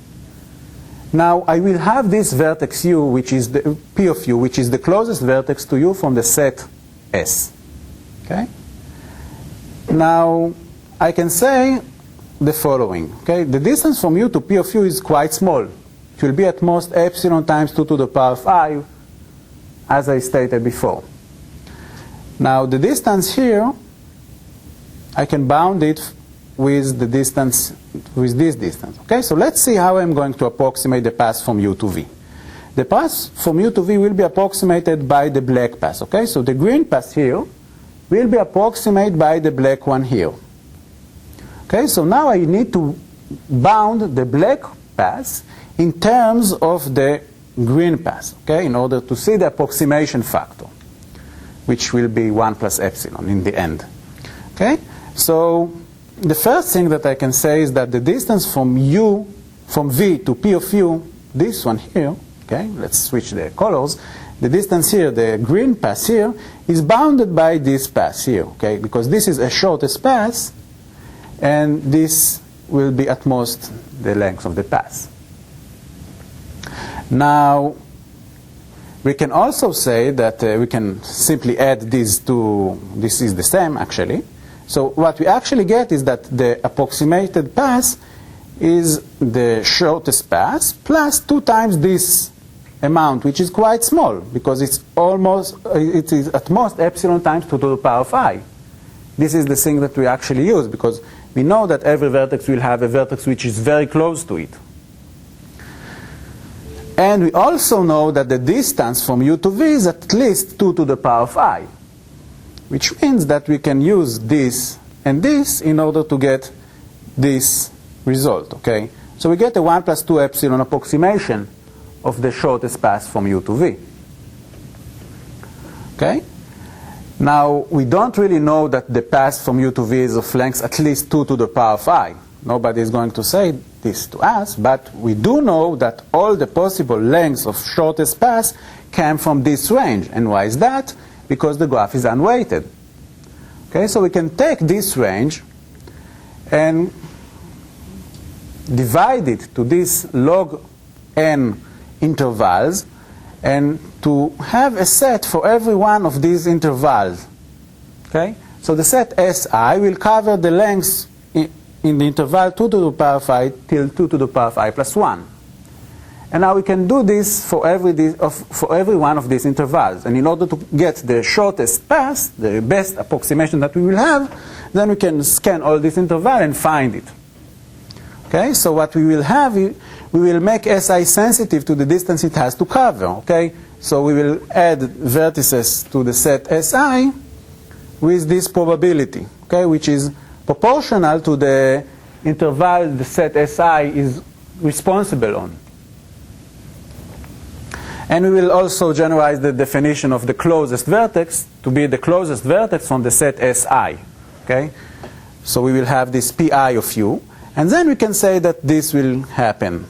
now I will have this vertex U, which is the P of U, which is the closest vertex to U from the set S. Okay? Now I can say the following. Okay? The distance from U to P of U is quite small. It will be at most epsilon times 2 to the power of I, as I stated before. Now the distance here, I can bound it with the distance, with this distance. Okay, so let's see how I'm going to approximate the path from U to V. The path from U to V will be approximated by the black path. Okay, so the green path here will be approximated by the black one here. Okay, so now I need to bound the black path in terms of the green path, okay, in order to see the approximation factor, which will be 1 plus epsilon in the end. Okay, so the first thing that I can say is that the distance from V to P of U, this one here, okay, let's switch the colors, the distance here, the green path here, is bounded by this path here, okay, because this is a shortest path, and this will be at most the length of the path. Now, we can also say that we can simply add these two, this is the same actually. So what we actually get is that the approximated path is the shortest path plus 2 times this amount, which is quite small because it's almost, it is at most epsilon times 2 to the power of I. This is the thing that we actually use because we know that every vertex will have a vertex which is very close to it. And we also know that the distance from U to V is at least 2 to the power of I, which means that we can use this and this in order to get this result, okay? So we get a 1 plus 2 epsilon approximation of the shortest path from U to V. Okay? Now, we don't really know that the path from U to V is of length at least 2 to the power of I. Nobody is going to say this to us, but we do know that all the possible lengths of shortest paths come from this range. And why is that? Because the graph is unweighted. Okay, so we can take this range and divide it to this log n intervals, and to have a set for every one of these intervals. Okay? So the set Si will cover the lengths in the interval 2 to the power 5 till 2 to the power 5 plus 1. And now we can do this for every one of these intervals. And in order to get the shortest path, the best approximation that we will have, then we can scan all this interval and find it. Okay, so what we will have, we will make Si sensitive to the distance it has to cover. Okay, so we will add vertices to the set Si with this probability, okay, which is proportional to the interval the set Si is responsible on. And we will also generalize the definition of the closest vertex to be the closest vertex on the set Si. Okay? So we will have this Pi of u, and then we can say that this will happen.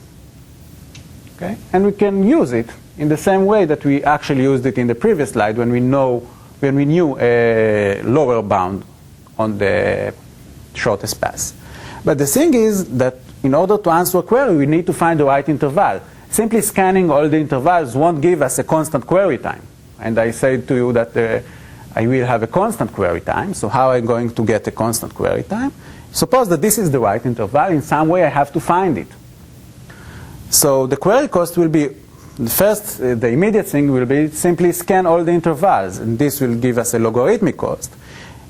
Okay? And we can use it in the same way that we actually used it in the previous slide when we knew a lower bound on the shortest path. But the thing is that in order to answer a query, we need to find the right interval. Simply scanning all the intervals won't give us a constant query time. And I said to you that I will have a constant query time. So how am I going to get a constant query time? Suppose that this is the right interval. In some way, I have to find it. So the query cost will be, first, the immediate thing will be simply scan all the intervals. And this will give us a logarithmic cost.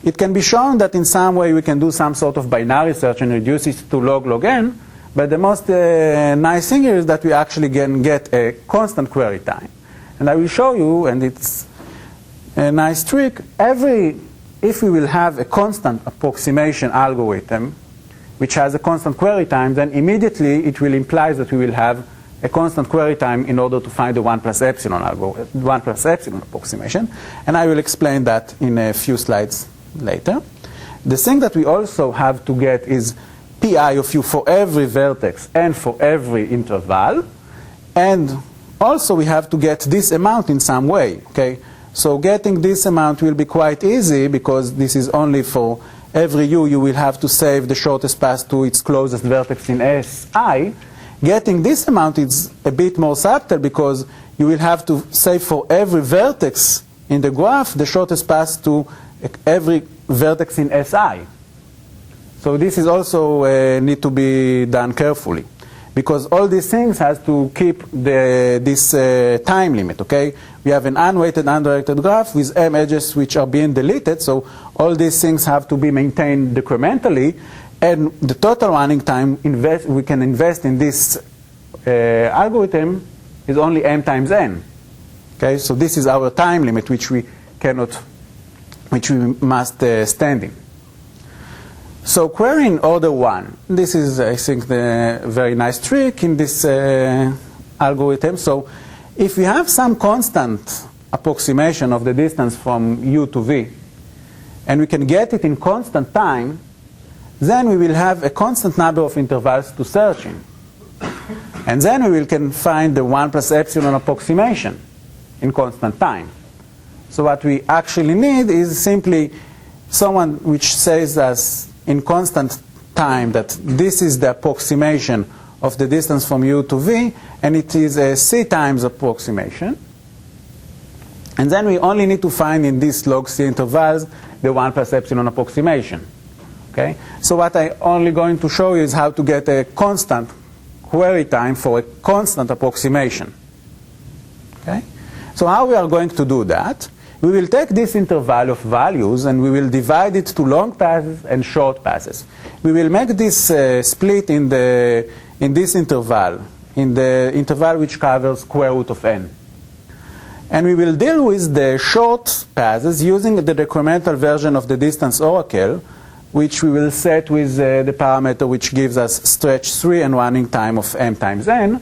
It can be shown that in some way we can do some sort of binary search and reduce it to log n. But the most nice thing here is that we actually can get a constant query time. And I will show you, and it's a nice trick, if we will have a constant approximation algorithm, which has a constant query time, then immediately it will imply that we will have a constant query time in order to find the 1 plus epsilon approximation. And I will explain that in a few slides later. The thing that we also have to get is Pi of u for every vertex and for every interval. And also we have to get this amount in some way. Okay? So getting this amount will be quite easy because this is only for every u. You will have to save the shortest path to its closest vertex in Si. Getting this amount is a bit more subtle because you will have to save for every vertex in the graph the shortest path to every vertex in Si. So this is also need to be done carefully, because all these things has to keep this time limit. Okay, we have an unweighted, undirected graph with m edges which are being deleted. So all these things have to be maintained decrementally, and the total running time we can invest in this algorithm is only m times n. Okay, so this is our time limit which we must stand in. So querying order 1, this is, I think, the very nice trick in this algorithm. So if we have some constant approximation of the distance from u to v, and we can get it in constant time, then we will have a constant number of intervals to search in. And then we can find the 1 plus epsilon approximation in constant time. So what we actually need is simply someone which says us in constant time that this is the approximation of the distance from u to v, and it is a c times approximation. And then we only need to find in these log c intervals the 1 plus epsilon approximation. Okay? So what I'm only going to show you is how to get a constant query time for a constant approximation. Okay? So how we are going to do that? We will take this interval of values and we will divide it to long passes and short passes. We will make this split in this interval, in the interval which covers square root of n. And we will deal with the short passes using the decremental version of the distance oracle, which we will set with the parameter which gives us stretch 3 and running time of m times n.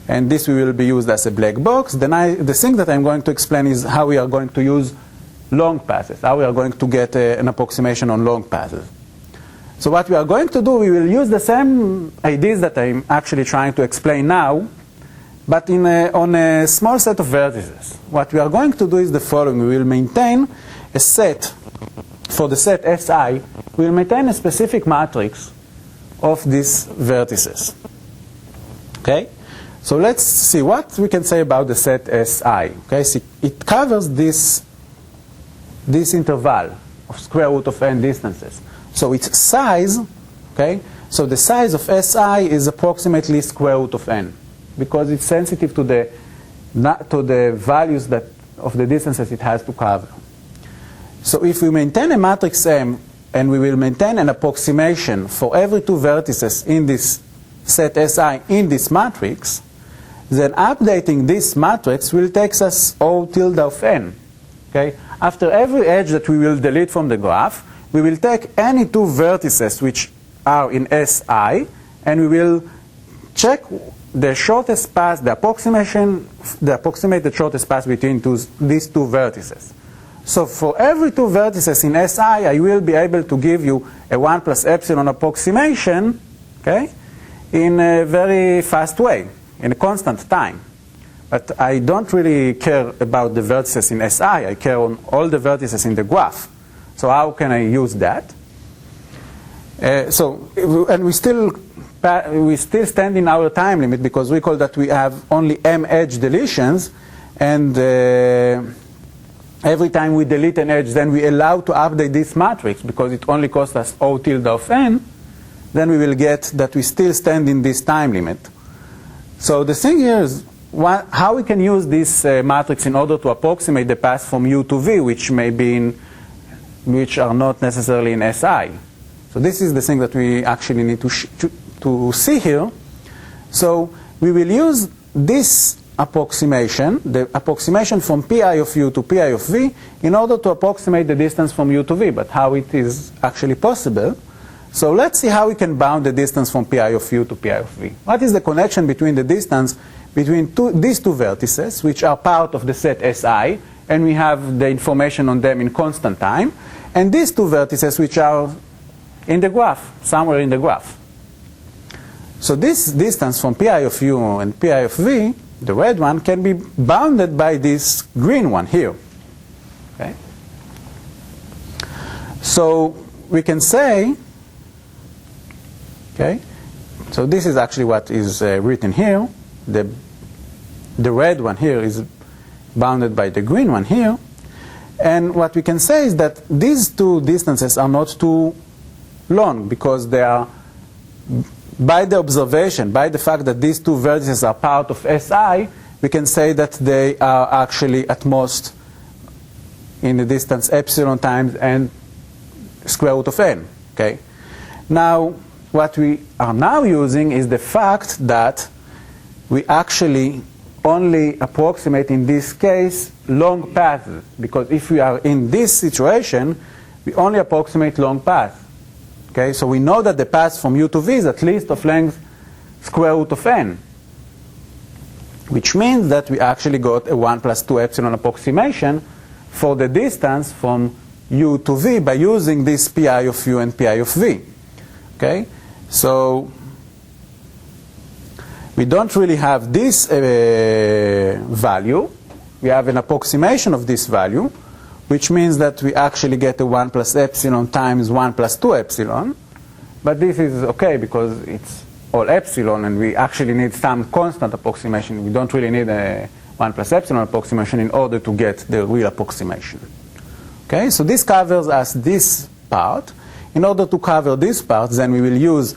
And this will be used as a black box. Then the thing that I'm going to explain is how we are going to use long passes, how we are going to get an approximation on long passes. So what we are going to do, we will use the same ideas that I'm actually trying to explain now, but on a small set of vertices. What we are going to do is the following. We will maintain a set, for the set Si, we will maintain a specific matrix of these vertices. Okay? So let's see what we can say about the set Si. Okay, so it covers this interval of square root of n distances. So its size, okay, so the size of Si is approximately square root of n, because it's sensitive to the values that of the distances it has to cover. So if we maintain a matrix M, and we will maintain an approximation for every two vertices in this set Si in this matrix, then updating this matrix will take us O tilde of n. Okay? After every edge that we will delete from the graph, we will take any two vertices which are in Si, and we will check the shortest path, the approximated shortest path between these two vertices. So for every two vertices in Si, I will be able to give you a 1 plus epsilon approximation, okay, in a very fast way, in a constant time. But I don't really care about the vertices in Si. I care on all the vertices in the graph. So how can I use that? And we still stand in our time limit, because we call that we have only M edge deletions, and every time we delete an edge, then we allow to update this matrix, because it only costs us O tilde of n. Then we will get that we still stand in this time limit. So the thing here is how we can use this matrix in order to approximate the paths from U to V, which are not necessarily in Si. So this is the thing that we actually need to see here. So we will use this approximation, the approximation from Pi of U to Pi of V, in order to approximate the distance from U to V. But how it is actually possible? So let's see how we can bound the distance from Pi of U to Pi of V. What is the connection between the distance between these two vertices, which are part of the set Si, and we have the information on them in constant time, and these two vertices which are in the graph, somewhere in the graph. So this distance from Pi of U and Pi of V, the red one, can be bounded by this green one here. Okay? So we can say, okay, so this is actually what is written here. The red one here is bounded by the green one here. And what we can say is that these two distances are not too long, because they are, by the observation, by the fact that these two vertices are part of Si, we can say that they are actually at most in the distance epsilon times n square root of n. Okay? Now, what we are now using is the fact that we actually only approximate, in this case, long paths. Because if we are in this situation, we only approximate long paths. Okay, so we know that the path from U to V is at least of length square root of n, which means that we actually got a 1 plus 2 epsilon approximation for the distance from U to V by using this Pi of U and Pi of V. Okay, so we don't really have this value. We have an approximation of this value, which means that we actually get a 1 plus epsilon times 1 plus 2 epsilon. But this is okay, because it's all epsilon, and we actually need some constant approximation. We don't really need a 1 plus epsilon approximation in order to get the real approximation. Okay, so this covers us this part. In order to cover this part, then we will use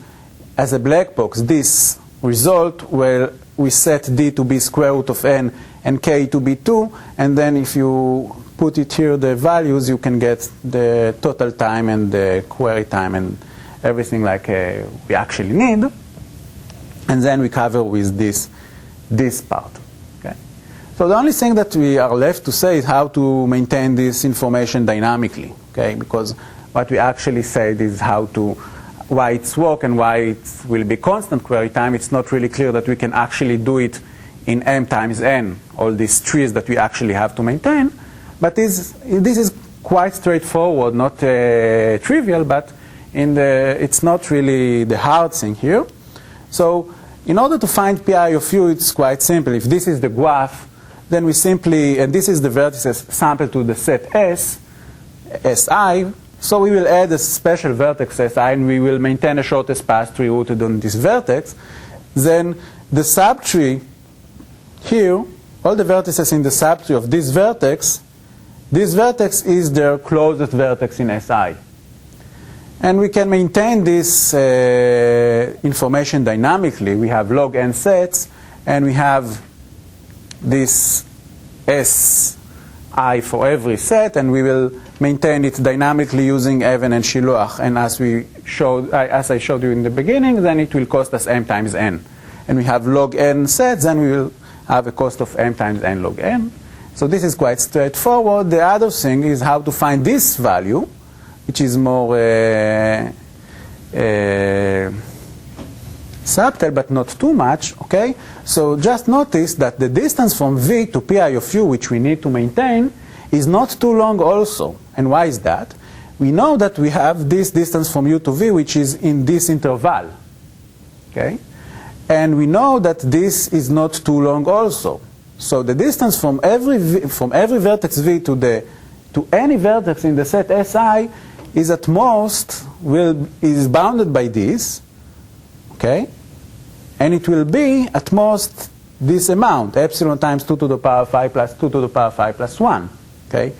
as a black box this result where we set D to be square root of n and K to be 2, and then if you put it here, the values, you can get the total time and the query time and everything like we actually need. And then we cover with this part. Okay? So the only thing that we are left to say is how to maintain this information dynamically. Okay? Because what we actually said is why it's work and why it will be constant query time. It's not really clear that we can actually do it in m times n, all these trees that we actually have to maintain. But this is quite straightforward, not trivial, but it's not really the hard thing here. So in order to find Pi of U, it's quite simple. If this is the graph, then we simply, and this is the vertices sampled to the set S, Si, so we will add a special vertex Si, and we will maintain a shortest path tree rooted on this vertex. Then the subtree here, all the vertices in the subtree of this vertex is their closest vertex in SI. And we can maintain this information dynamically. We have log n sets, and we have this Si for every set, and we will maintain it dynamically using Even and Shiluach. And as I showed you in the beginning, then it will cost us m times n. And we have log n sets, then we will have a cost of m times n log n. So this is quite straightforward. The other thing is how to find this value, which is more subtle, but not too much, okay? So just notice that the distance from V to Pi of u, which we need to maintain, is not too long also. And why is that? We know that we have this distance from u to V, which is in this interval, okay? And we know that this is not too long also. So the distance from every vertex V to any vertex in the set Si is at most, is bounded by this, okay? And it will be at most this amount, epsilon times 2 to the power 5 plus 2 to the power 5 plus 1, okay?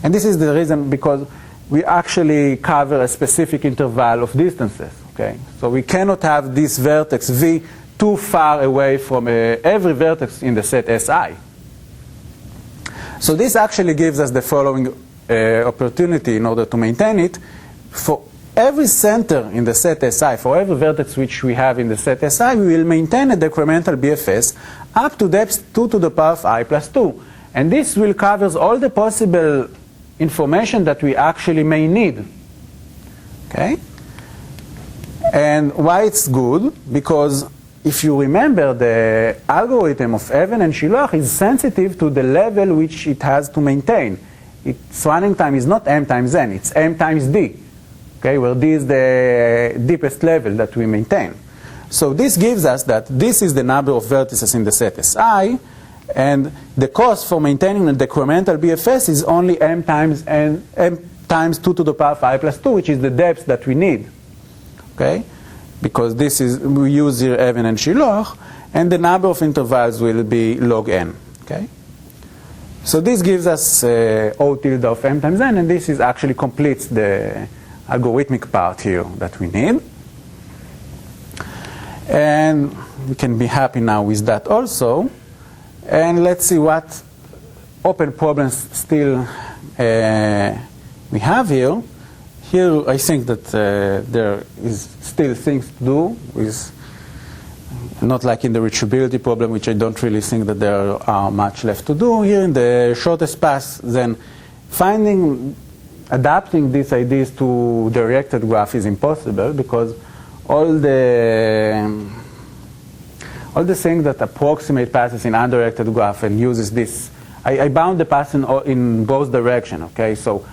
And this is the reason, because we actually cover a specific interval of distances, okay? So we cannot have this vertex V too far away from every vertex in the set Si. So this actually gives us the following opportunity in order to maintain it. For every center in the set Si, for every vertex which we have in the set Si, we will maintain a decremental BFS up to depth 2 to the power of I plus 2. And this will cover all the possible information that we actually may need. Okay? And why it's good? Because if you remember, the algorithm of Even and Shiluach is sensitive to the level which it has to maintain. Its running time is not m times n, it's m times d. Okay, where d is the deepest level that we maintain. So this gives us that this is the number of vertices in the set Si, and the cost for maintaining the decremental BFS is only m times 2 to the power 5 plus 2, which is the depth that we need. Okay, because this is, we use here Even and Shiluach, and the number of intervals will be log n. Okay. So this gives us O tilde of m times n, and this is actually completes the algorithmic part here that we need. And we can be happy now with that also. And let's see what open problems still we have here. Here I think that there is still things to do, with not like in the reachability problem, which I don't really think that there are much left to do. Here in the shortest path, then adapting these ideas to the directed graph is impossible, because all the things that approximate passes in undirected graph and uses this, I bound the pass in both directions, okay? So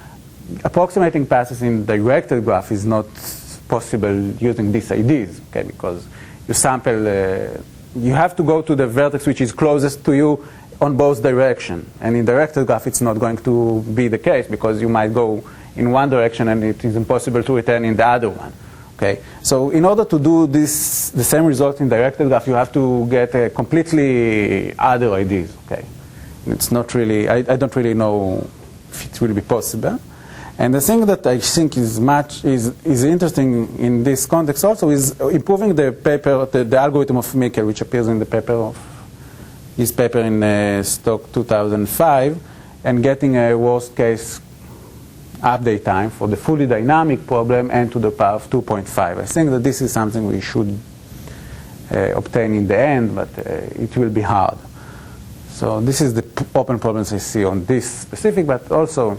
approximating passes in directed graph is not possible using these ideas, okay? Because you sample, you have to go to the vertex which is closest to you on both directions. And in directed graph, it's not going to be the case, because you might go in one direction and it is impossible to return in the other one. Okay, so in order to do this, the same result in directed graph, you have to get a completely other ideas. Okay, it's not really. I don't really know if it will be possible. And the thing that I think is interesting in this context also is improving the paper, the algorithm of Mikkel, which appears in the paper of his paper in STOC 2005, and getting a worst case update time for the fully dynamic problem n to the power of 2.5. I think that this is something we should obtain in the end, but it will be hard. So this is the open problems I see on this specific, but also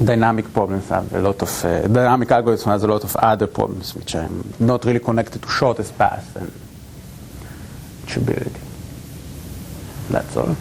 dynamic problems have a lot of, dynamic algorithm has a lot of other problems which are not really connected to shortest path and reachability. That's all.